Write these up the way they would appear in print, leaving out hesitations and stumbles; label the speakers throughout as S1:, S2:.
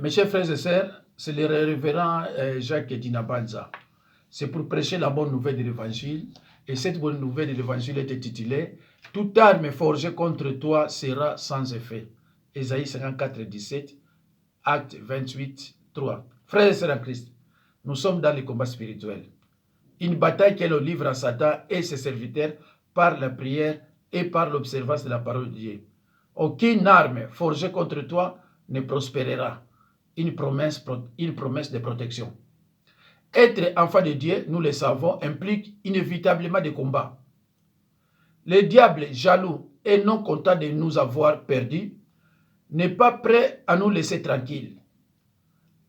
S1: Mes chers frères et sœurs, c'est le révérend Jacques Dinabanza. C'est pour prêcher la bonne nouvelle de l'évangile. Et cette bonne nouvelle de l'évangile est intitulée « Toute arme forgée contre toi sera sans effet ». Ésaïe 54, 17, Acte 28, 3. Frères et sœurs en Christ, nous sommes dans les combats spirituels. Une bataille que l'on livre à Satan et ses serviteurs par la prière et par l'observance de la parole de Dieu. Aucune arme forgée contre toi ne prospérera. Une promesse de protection. Être enfant de Dieu, nous le savons, implique inévitablement des combats. Le diable, jaloux et non content de nous avoir perdus, n'est pas prêt à nous laisser tranquilles.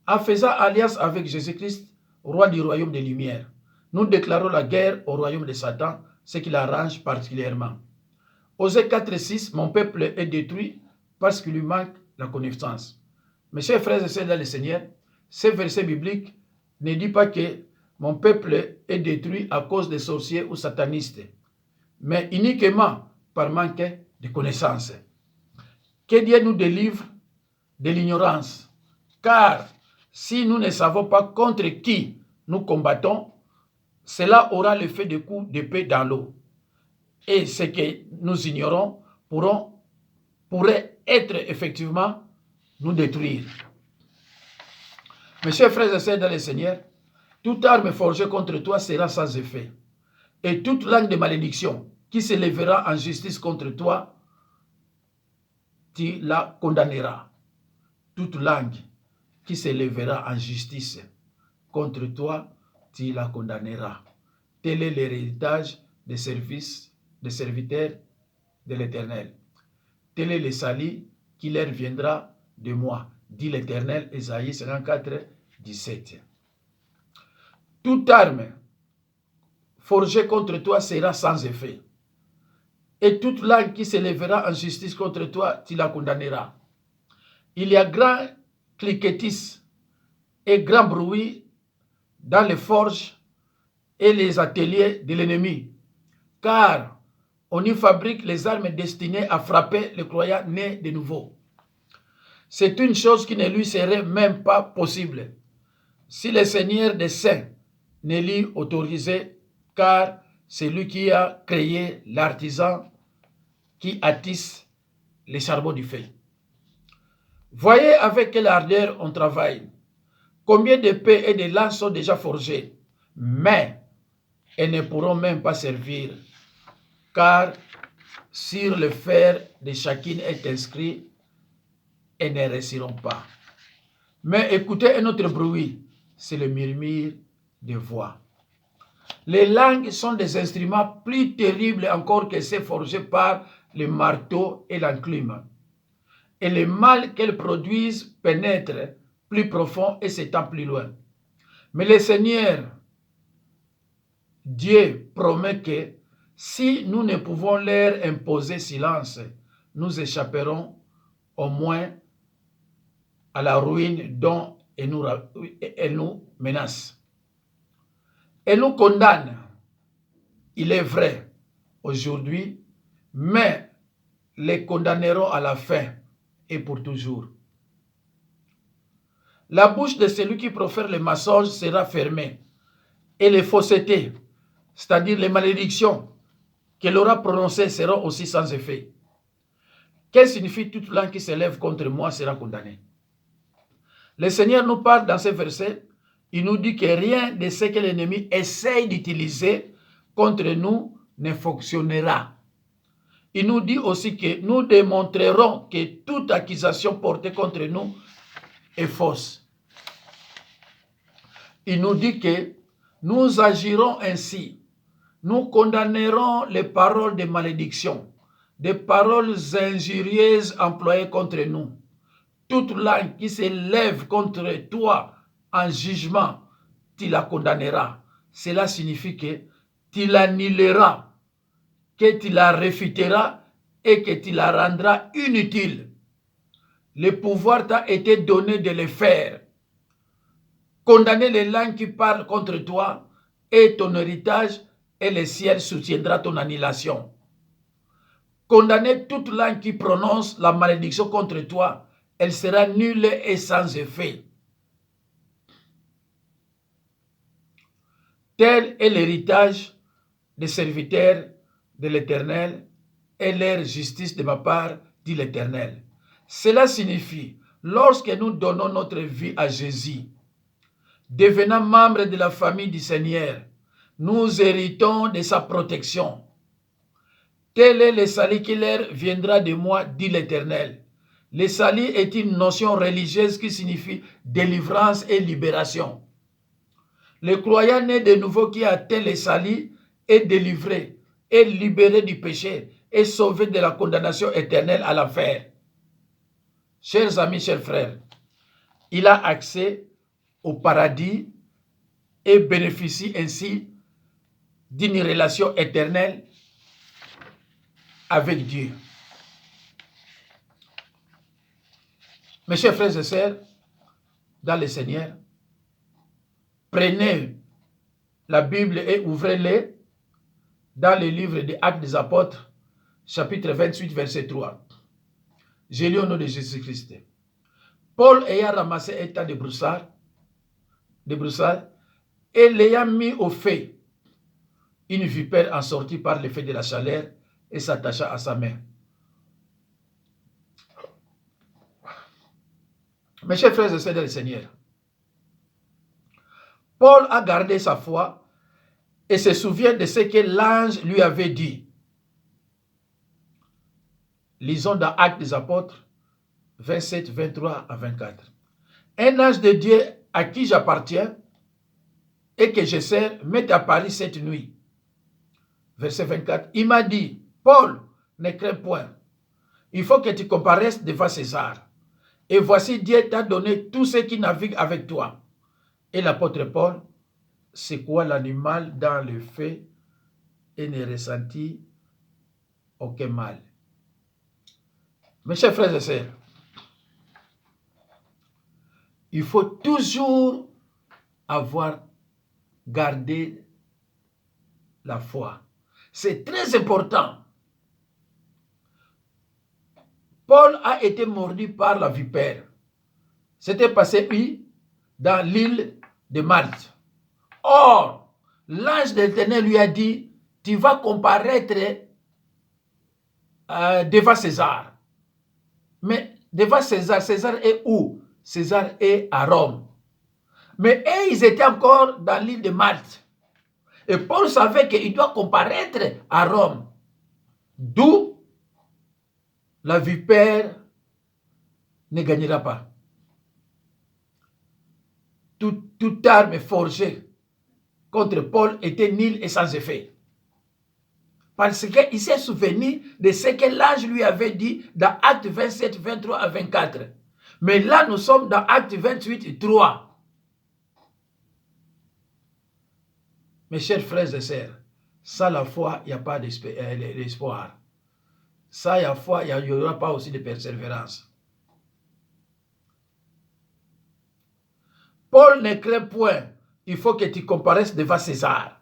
S1: En faisant alliance avec Jésus-Christ, roi du royaume des Lumières, nous déclarons la guerre au royaume de Satan, ce qui l'arrange particulièrement. Osée 4,6, mon peuple est détruit parce qu'il lui manque la connaissance. Mes chers frères et sœurs dans le Seigneur, ce verset biblique ne dit pas que mon peuple est détruit à cause des sorciers ou satanistes, mais uniquement par manque de connaissances. Que Dieu nous délivre de l'ignorance, car si nous ne savons pas contre qui nous combattons, cela aura l'effet de coups d'épée dans l'eau. Et ce que nous ignorons pourrait être effectivement nous détruire. Mes chers frères et sœurs dans le Seigneur, toute arme forgée contre toi sera sans effet. Et toute langue de malédiction qui se lèvera en justice contre toi, tu la condamneras. Toute langue qui se lèvera en justice contre toi, tu la condamneras. Tel est l'héritage des serviteurs de l'Éternel. Tel est le salut qui leur viendra de moi, dit l'Éternel, Ésaïe 54, 17. Toute arme forgée contre toi sera sans effet. Et toute langue qui se lèvera en justice contre toi, tu la condamneras. Il y a grand cliquetis et grand bruit dans les forges et les ateliers de l'ennemi, car on y fabrique les armes destinées à frapper le croyant né de nouveau. C'est une chose qui ne lui serait même pas possible si le Seigneur des saints ne l'y autorisait, car c'est lui qui a créé l'artisan qui attisse les charbons du feu. Voyez avec quelle ardeur on travaille. Combien d'épées et de lances sont déjà forgées, mais elles ne pourront même pas servir, car sur le fer de chacune est inscrit, elles ne réussiront pas. Mais écoutez un autre bruit, c'est le murmure des voix. Les langues sont des instruments plus terribles encore que ceux forgés par le marteau et l'enclume. Et le mal qu'elles produisent pénètre plus profond et s'étend plus loin. Mais le Seigneur, Dieu, promet que si nous ne pouvons leur imposer silence, nous échapperons au moins à la ruine dont elle nous menace. Elle nous condamne, il est vrai, aujourd'hui, mais les condamneront à la fin et pour toujours. La bouche de celui qui profère les mensonges sera fermée, et les faussetés, c'est-à-dire les malédictions qu'elle aura prononcées, seront aussi sans effet. Qu'est-ce que signifie toute langue qui s'élève contre moi sera condamnée? Le Seigneur nous parle dans ce verset, il nous dit que rien de ce que l'ennemi essaye d'utiliser contre nous ne fonctionnera. Il nous dit aussi que nous démontrerons que toute accusation portée contre nous est fausse. Il nous dit que nous agirons ainsi. Nous condamnerons les paroles de malédiction, des paroles injurieuses employées contre nous. Toute langue qui s'élève contre toi en jugement, tu la condamneras. Cela signifie que tu l'annuleras, que tu la réfuteras et que tu la rendras inutile. Le pouvoir t'a été donné de le faire. Condamner les langues qui parlent contre toi et ton héritage, et le ciel soutiendra ton annulation. Condamner toute langue qui prononce la malédiction contre toi elle sera nulle et sans effet. Tel est l'héritage des serviteurs de l'Éternel et leur justice de ma part, dit l'Éternel. Cela signifie, lorsque nous donnons notre vie à Jésus, devenant membre de la famille du Seigneur, nous héritons de sa protection. Tel est le salut qui leur viendra de moi, dit l'Éternel. Le salut est une notion religieuse qui signifie délivrance et libération. Le croyant né de nouveau qui a atteint le salut est délivré, est libéré du péché, est sauvé de la condamnation éternelle à l'enfer. Chers amis, chers frères, il a accès au paradis et bénéficie ainsi d'une relation éternelle avec Dieu. Mes chers frères et sœurs, dans le Seigneur, prenez la Bible et ouvrez-les dans le livre des Actes des Apôtres, chapitre 28, verset 3. Je lis au nom de Jésus-Christ. Paul ayant ramassé un tas de broussailles, et l'ayant mis au feu, une vipère en sortit par l'effet de la chaleur et s'attacha à sa main. Mes chers frères et sœurs dans le Seigneur, Paul a gardé sa foi et se souvient de ce que l'ange lui avait dit. Lisons dans Actes des Apôtres 27, 23 à 24. Un ange de Dieu à qui j'appartiens et que je sers m'est apparu cette nuit. Verset 24. Il m'a dit, Paul, ne crains point. Il faut que tu comparaisses devant César. Et voici Dieu t'a donné tout ce qui navigue avec toi. Et l'apôtre Paul secoua l'animal dans le feu et ne ressentit aucun mal. Mes chers frères et sœurs, il faut toujours avoir gardé la foi. C'est très important. Paul a été mordu par la vipère. C'était passé, oui, dans l'île de Malte. Or, l'ange de l'Éternel lui a dit, tu vas comparaître devant César. Mais devant César, César est où? César est à Rome. Mais eux, ils étaient encore dans l'île de Malte. Et Paul savait qu'il doit comparaître à Rome. D'où la vipère ne gagnera pas. Toute arme forgée contre Paul était nulle et sans effet. Parce qu'il s'est souvenu de ce que l'ange lui avait dit dans Actes 27, 23 à 24. Mais là, nous sommes dans Actes 28, 3. Mes chers frères et sœurs, sans la foi, il n'y a pas d'espoir. Sans la foi, il n'y aura pas aussi de persévérance. Paul ne craint point. Il faut que tu comparaisses devant César.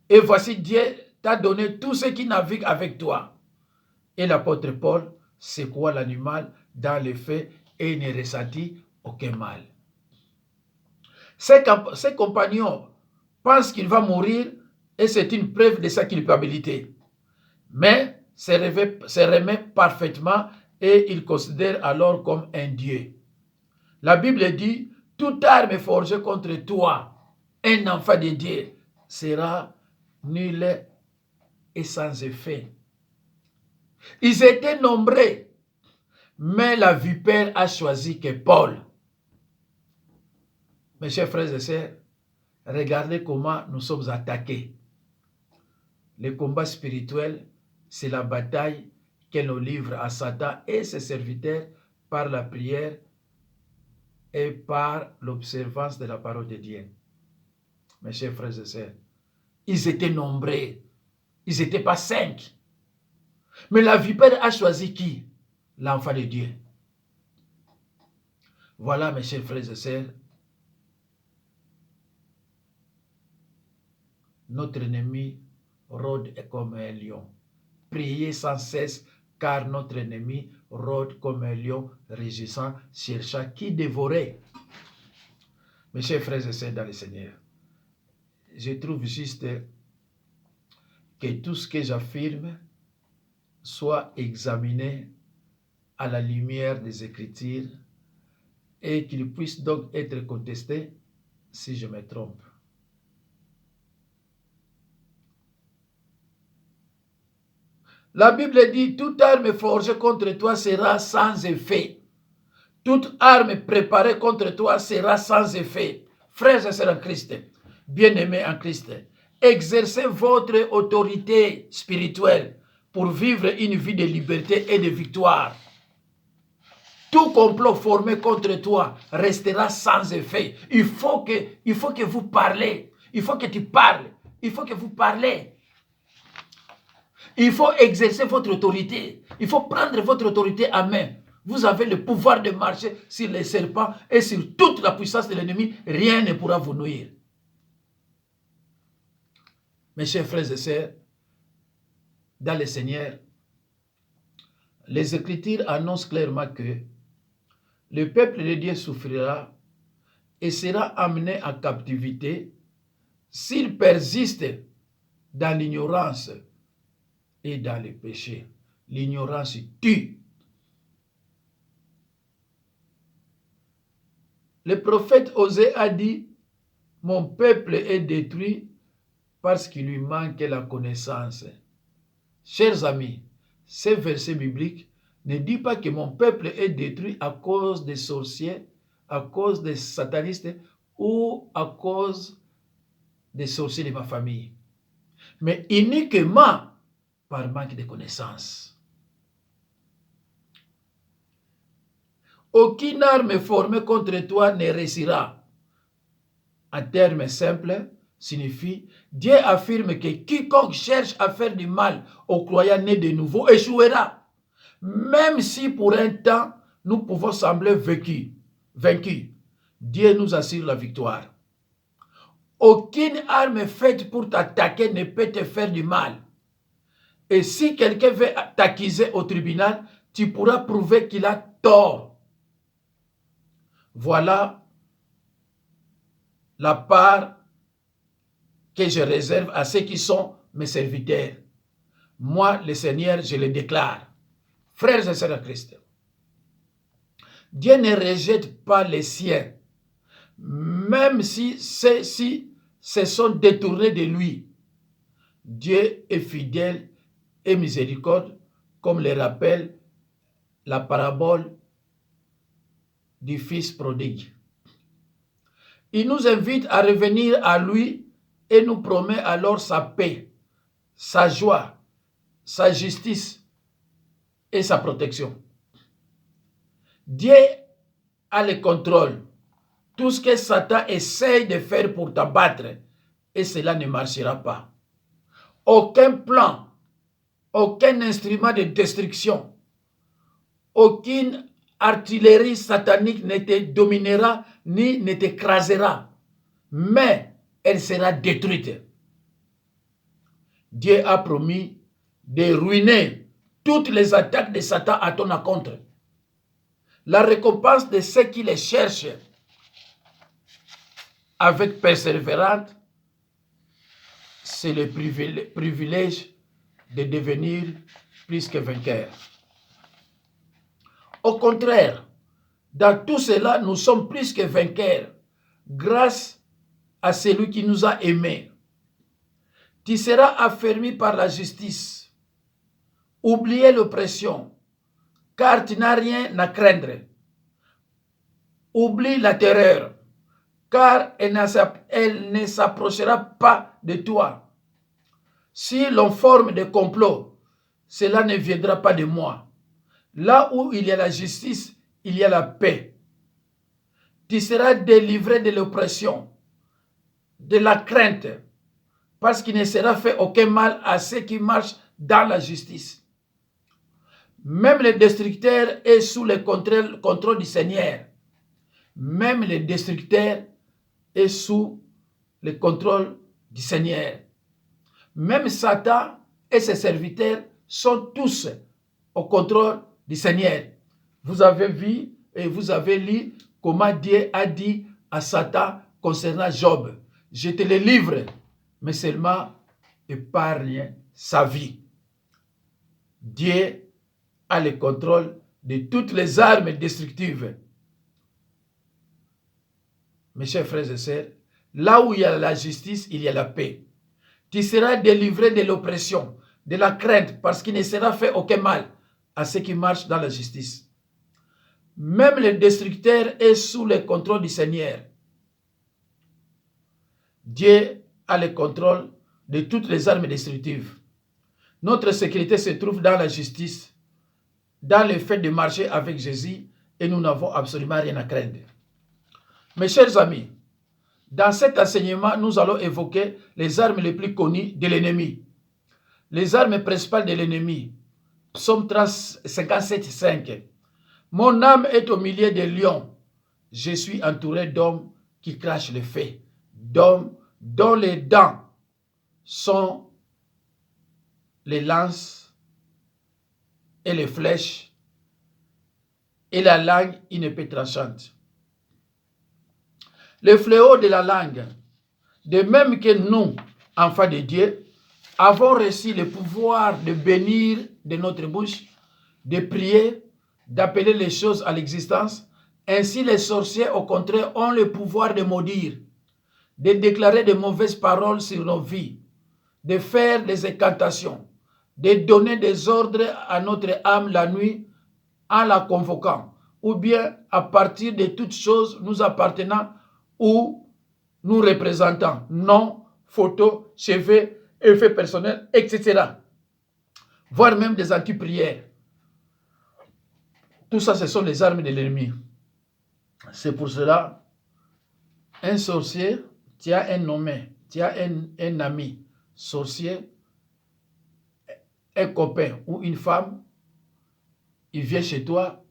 S1: Et voici Dieu t'a donné tout ce qui navigue avec toi. Et l'apôtre Paul secoua l'animal dans les faits et ne ressentit aucun mal. Ses compagnons pensent qu'il va mourir et c'est une preuve de sa culpabilité. Mais se remet parfaitement et il considère alors comme un Dieu. La Bible dit, toute arme forgée contre toi, un enfant de Dieu, sera nulle et sans effet. Ils étaient nombreux, mais la vipère a choisi que Paul. Mes chers frères et sœurs, regardez comment nous sommes attaqués. Le combat spirituel, c'est la bataille que nous livre à Satan et ses serviteurs par la prière et par l'observance de la parole de Dieu. Mes chers frères et sœurs, ils étaient nombreux. Ils n'étaient pas 5. Mais la vipère a choisi qui? L'enfant de Dieu. Voilà, mes chers frères et sœurs, notre ennemi rôde comme un lion. Priez sans cesse car notre ennemi rôde comme un lion rugissant, cherchant qui dévorer. Mes chers frères et sœurs dans le Seigneur, je trouve juste que tout ce que j'affirme soit examiné à la lumière des Écritures et qu'il puisse donc être contesté si je me trompe. La Bible dit, toute arme forgée contre toi sera sans effet. Toute arme préparée contre toi sera sans effet. Frères et sœurs en Christ, bien-aimés en Christ, exercez votre autorité spirituelle pour vivre une vie de liberté et de victoire. Tout complot formé contre toi restera sans effet. Il faut que vous parlez. Il faut que tu parles. Il faut que vous parlez. Il faut exercer votre autorité. Il faut prendre votre autorité en main. Vous avez le pouvoir de marcher sur les serpents et sur toute la puissance de l'ennemi. Rien ne pourra vous nuire. Mes chers frères et sœurs, dans le Seigneur, les Écritures annoncent clairement que le peuple de Dieu souffrira et sera amené en captivité s'il persiste dans l'ignorance et dans le péché. L'ignorance tue. Le prophète Osée a dit, « Mon peuple est détruit parce qu'il lui manque la connaissance. » Chers amis, ce verset biblique ne dit pas que mon peuple est détruit à cause des sorciers, à cause des satanistes ou à cause des sorciers de ma famille, mais uniquement par manque de connaissances. Aucune arme formée contre toi ne réussira. En termes simples, signifie, Dieu affirme que quiconque cherche à faire du mal aux croyants nés de nouveau échouera. Même si pour un temps, nous pouvons sembler vaincus, Dieu nous assure la victoire. Aucune arme faite pour t'attaquer ne peut te faire du mal. Et si quelqu'un veut t'accuser au tribunal, tu pourras prouver qu'il a tort. Voilà la part que je réserve à ceux qui sont mes serviteurs. Moi, le Seigneur, je le déclare. Frères et sœurs en Christ, Dieu ne rejette pas les siens, même si ceux-ci se sont détournés de lui. Dieu est fidèle et miséricorde, comme le rappelle la parabole du fils prodigue. Il nous invite à revenir à lui et nous promet alors sa paix, sa joie, sa justice et sa protection. Dieu a le contrôle. Tout ce que Satan essaye de faire pour t'abattre, et cela ne marchera pas. Aucun plan, aucun instrument de destruction, aucune artillerie satanique ne te dominera ni ne t'écrasera, mais elle sera détruite. Dieu a promis de ruiner toutes les attaques de Satan à ton encontre. La récompense de ceux qui les cherchent avec persévérance, c'est le privilège de devenir plus que vainqueur. Au contraire, dans tout cela, nous sommes plus que vainqueurs grâce à celui qui nous a aimés. Tu seras affermi par la justice. Oubliez l'oppression, car tu n'as rien à craindre. Oublie la terreur, car elle ne s'approchera pas de toi. Si l'on forme des complots, cela ne viendra pas de moi. Là où il y a la justice, il y a la paix. Tu seras délivré de l'oppression, de la crainte, parce qu'il ne sera fait aucun mal à ceux qui marchent dans la justice. Même le destructeur est sous le contrôle du Seigneur. Même le destructeur est sous le contrôle du Seigneur. Même Satan et ses serviteurs sont tous au contrôle du Seigneur. Vous avez vu et vous avez lu comment Dieu a dit à Satan concernant Job. Je te le livre, mais seulement épargne sa vie. Dieu a le contrôle de toutes les armes destructives. Mes chers frères et sœurs, là où il y a la justice, il y a la paix. Tu seras délivré de l'oppression, de la crainte, parce qu'il ne sera fait aucun mal à ceux qui marchent dans la justice. Même le destructeur est sous le contrôle du Seigneur. Dieu a le contrôle de toutes les armes destructives. Notre sécurité se trouve dans la justice, dans le fait de marcher avec Jésus, et nous n'avons absolument rien à craindre. Mes chers amis, dans cet enseignement, nous allons évoquer les armes les plus connues de l'ennemi. Les armes principales de l'ennemi. Psaume 57:5. Mon âme est au milieu des lions. Je suis entouré d'hommes qui crachent le feu, d'hommes dont les dents sont les lances et les flèches, et la langue une épée tranchante. Le fléau de la langue, de même que nous, enfants de Dieu, avons reçu le pouvoir de bénir de notre bouche, de prier, d'appeler les choses à l'existence. Ainsi, les sorciers, au contraire, ont le pouvoir de maudire, de déclarer de mauvaises paroles sur nos vies, de faire des incantations, de donner des ordres à notre âme la nuit en la convoquant, ou bien à partir de toutes choses nous appartenant ou nous représentant, nom, photo, cheveux, effets personnels, etc. Voire même des anti-prières. Tout ça, ce sont les armes de l'ennemi. C'est pour cela, un sorcier, tu as un nommé, tu as un ami sorcier, un copain ou une femme, il vient chez toi,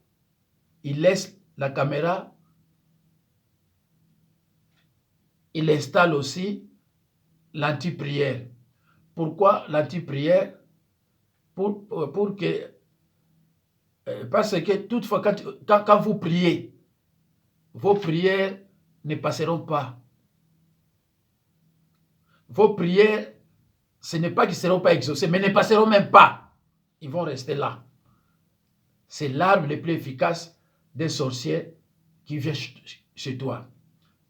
S1: il laisse la caméra, il installe aussi l'anti-prière. Pourquoi l'anti-prière? Pour que, parce que toutefois, quand vous priez, vos prières ne passeront pas. Vos prières, ce n'est pas qu'ils ne seront pas exaucés, mais ne passeront même pas. Ils vont rester là. C'est l'arme la plus efficace des sorciers qui vient chez toi.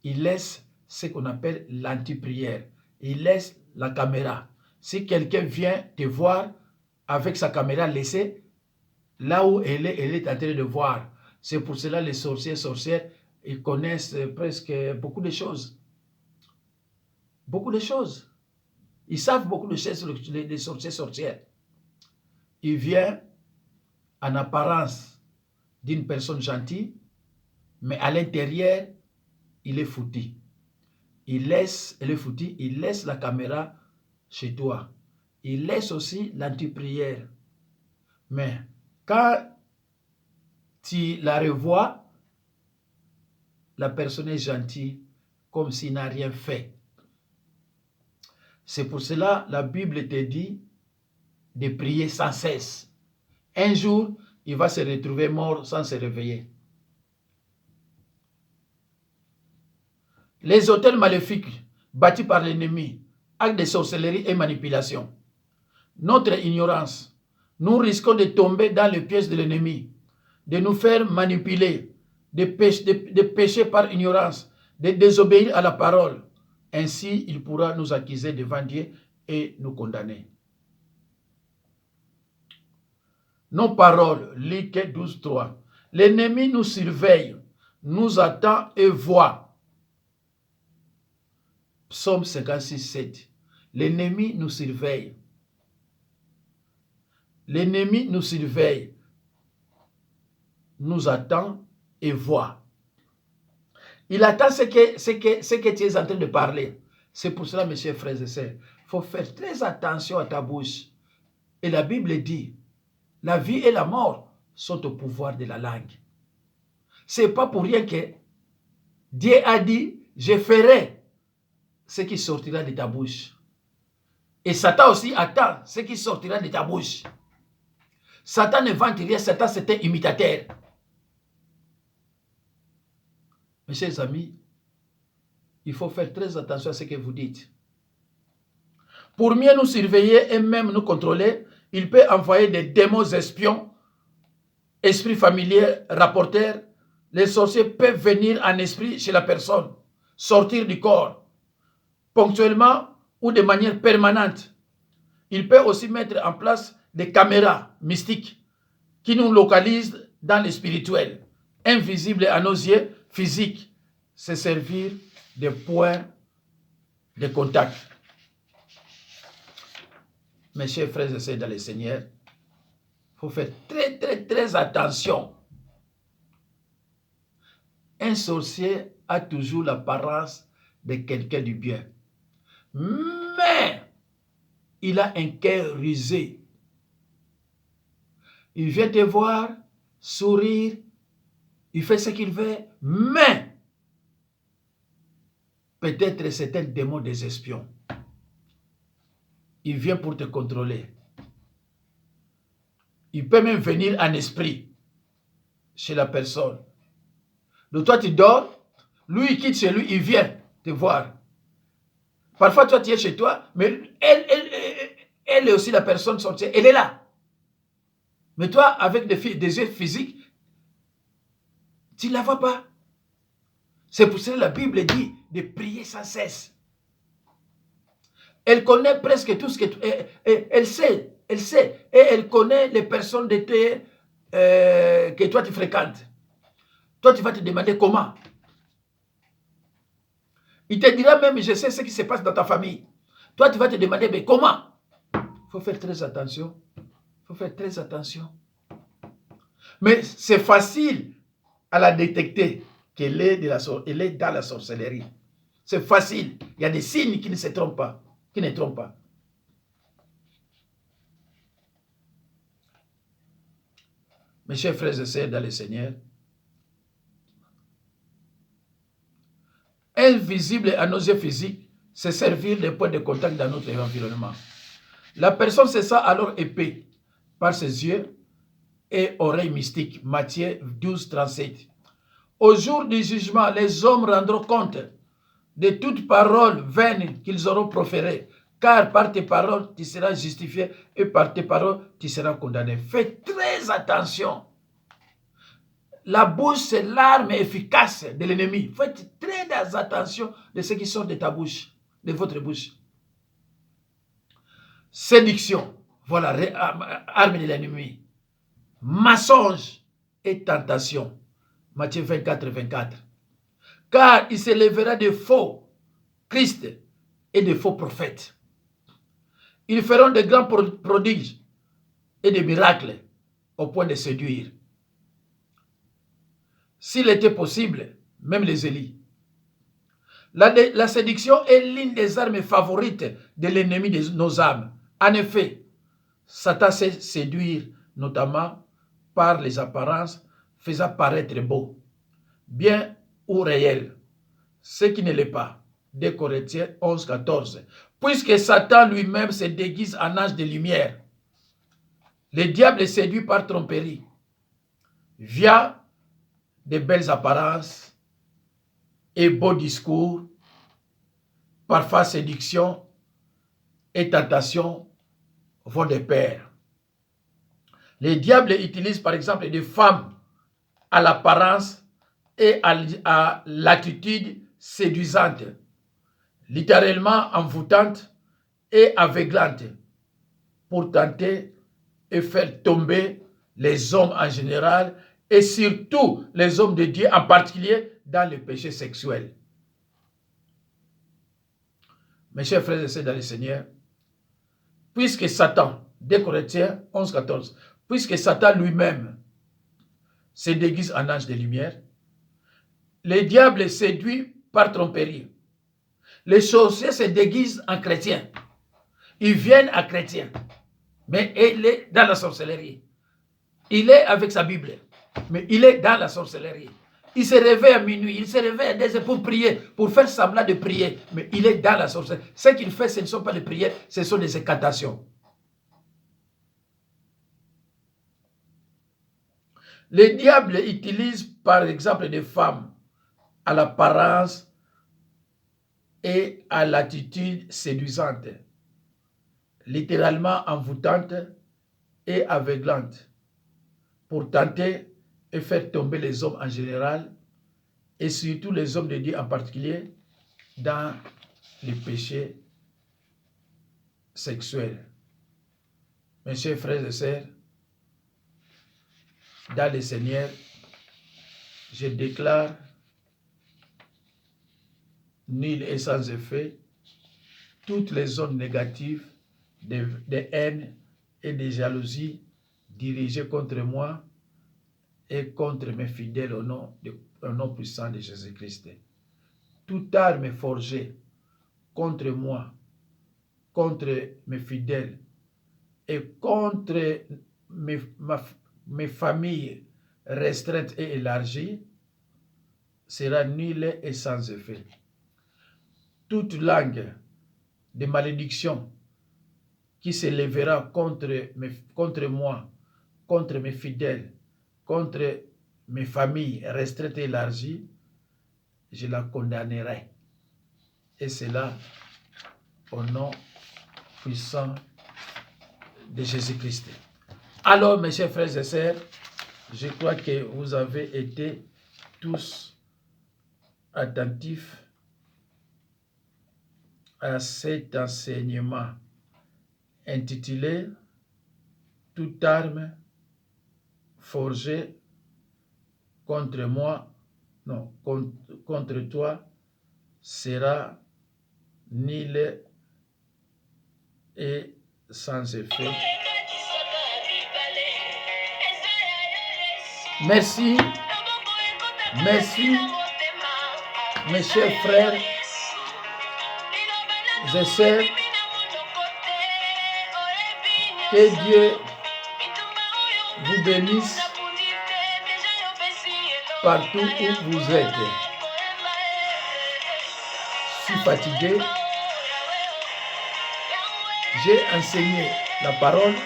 S1: Il laisse ce qu'on appelle l'anti-prière. Il laisse la caméra. Si quelqu'un vient te voir avec sa caméra laissée, là où elle est en train de voir. C'est pour cela que les sorciers, sorcières, ils connaissent presque beaucoup de choses. Beaucoup de choses. Ils savent beaucoup de choses, les sorciers, sorcières. Il vient en apparence d'une personne gentille, mais à l'intérieur, il est foutu. Il laisse la caméra chez toi. Il laisse aussi l'anti-prière. Mais quand tu la revois, la personne est gentille, comme s'il n'a rien fait. C'est pour cela que la Bible te dit de prier sans cesse. Un jour, il va se retrouver mort sans se réveiller. Les hôtels maléfiques bâtis par l'ennemi, actes de sorcellerie et manipulation. Notre ignorance, nous risquons de tomber dans le piège de l'ennemi, de nous faire manipuler, de pécher par ignorance, de désobéir à la parole. Ainsi, il pourra nous accuser devant Dieu et nous condamner. Nos paroles, Luc 12:3. L'ennemi nous surveille, nous attend et voit. Psaume 56:7. L'ennemi nous surveille. L'ennemi nous surveille, nous attend et voit. Il attend ce que tu es en train de parler. C'est pour cela, mes chers frères et sœurs, il faut faire très attention à ta bouche. Et la Bible dit, la vie et la mort sont au pouvoir de la langue. Ce n'est pas pour rien que Dieu a dit, je ferai ce qui sortira de ta bouche. Et Satan aussi attend ce qui sortira de ta bouche. Satan ne vante rien, Satan c'est un imitateur. Mes chers amis, il faut faire très attention à ce que vous dites. Pour mieux nous surveiller et même nous contrôler, il peut envoyer des démons espions, esprits familiers, rapporteurs. Les sorciers peuvent venir en esprit chez la personne, sortir du corps, ponctuellement ou de manière permanente. Il peut aussi mettre en place des caméras mystiques qui nous localisent dans le spirituel, invisibles à nos yeux physiques, se servir de points de contact. Mes chers frères et sœurs dans le Seigneur, il faut faire très attention. Un sorcier a toujours l'apparence de quelqu'un du bien. Mais il a un cœur rusé. Il vient te voir, sourire, il fait ce qu'il veut, mais peut-être c'est un démon des espions. Il vient pour te contrôler. Il peut même venir en esprit chez la personne. Donc toi tu dors, lui il quitte chez lui, il vient te voir. Parfois toi tu es chez toi, mais elle est aussi la personne sorcière, elle est là. Mais toi avec des yeux physiques, tu ne la vois pas. C'est pour ça que la Bible dit de prier sans cesse. Elle connaît presque tout ce que tu... Elle sait. Et elle connaît les personnes que toi tu fréquentes. Toi tu vas te demander comment. Il te dira même, je sais ce qui se passe dans ta famille. Toi tu vas te demander, mais comment? Il faut faire très attention. Il faut faire très attention. Mais c'est facile à la détecter qu'elle est dans la sorcellerie. C'est facile. Il y a des signes qui ne se trompent pas. Qui ne trompent pas. Mes chers frères et sœurs dans le Seigneur, invisible à nos yeux physiques, c'est servir de point de contact dans notre environnement. La personne se sent alors épée par ses yeux et oreilles mystiques. Matthieu 12, 37. Au jour du jugement, les hommes rendront compte de toute parole vaine qu'ils auront proférée, car par tes paroles, tu seras justifié et par tes paroles, tu seras condamné. Fais très attention. La bouche, c'est l'arme efficace de l'ennemi. Faites très attention de ce qui sort de ta bouche, de votre bouche. Séduction, voilà, arme de l'ennemi. Mensonge et tentation. Matthieu 24, 24. Car il se lèvera de faux Christ et de faux prophètes. Ils feront de grands prodiges et des miracles au point de séduire. S'il était possible, même les Élis. La séduction est l'une des armes favorites de l'ennemi de nos âmes. En effet, Satan sait séduire, notamment par les apparences, faisant paraître beau, bien ou réel, ce qui ne l'est pas. 2 Corinthiens 11, 14. Puisque Satan lui-même se déguise en ange de lumière, le diable est séduit par tromperie, via de belles apparences et beaux discours, parfois séduction et tentation vont de pair. Le diable utilise par exemple des femmes à l'apparence et à l'attitude séduisante, littéralement envoûtante et aveuglante, pour tenter et faire tomber les hommes en général et surtout les hommes de Dieu en particulier dans le péché sexuel. Mes chers frères et sœurs dans le Seigneur, puisque Satan, 2 Corinthiens 11, 14, puisque Satan lui-même se déguise en ange de lumière, le diable séduit par tromperie. Les sorciers se déguisent en chrétiens. Ils viennent à chrétiens. Mais il est dans la sorcellerie. Il est avec sa Bible. Mais il est dans la sorcellerie. Il se réveille à minuit. Il se réveille à 2 heures pour prier, pour faire semblant de prier. Mais il est dans la sorcellerie. Ce qu'il fait, ce ne sont pas des prières, ce sont des incantations. Le diable utilise par exemple des femmes à l'apparence et à l'attitude séduisante, littéralement envoûtante et aveuglante, pour tenter et faire tomber les hommes en général, et surtout les hommes de Dieu en particulier, dans les péchés sexuels. Mes chers frères et sœurs, dans le Seigneur, je déclare nul et sans effet toutes les zones négatives de haine et de jalousie dirigées contre moi et contre mes fidèles au nom puissant de Jésus-Christ. Toute arme forgée contre moi, contre mes fidèles et contre mes familles restreintes et élargies sera nulle et sans effet. Toute langue de malédiction qui s'élèvera contre moi, contre mes fidèles, contre mes familles restreintes et élargies, je la condamnerai. Et cela au nom puissant de Jésus-Christ. Alors, mes chers frères et sœurs, je crois que vous avez été tous attentifs à cet enseignement intitulé « Toute arme forgée contre moi, non, contre toi, sera nulle et sans effet. » Merci, merci, mes chers frères et sœurs. Que Dieu vous bénisse partout où vous êtes. Je suis fatigué. J'ai enseigné la parole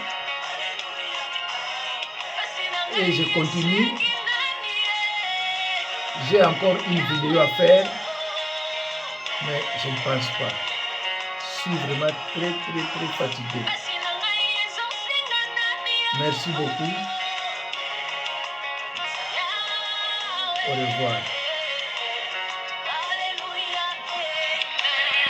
S1: et je continue. J'ai encore une vidéo à faire, mais je ne pense pas. Je suis vraiment très fatigué. Merci beaucoup. Au revoir.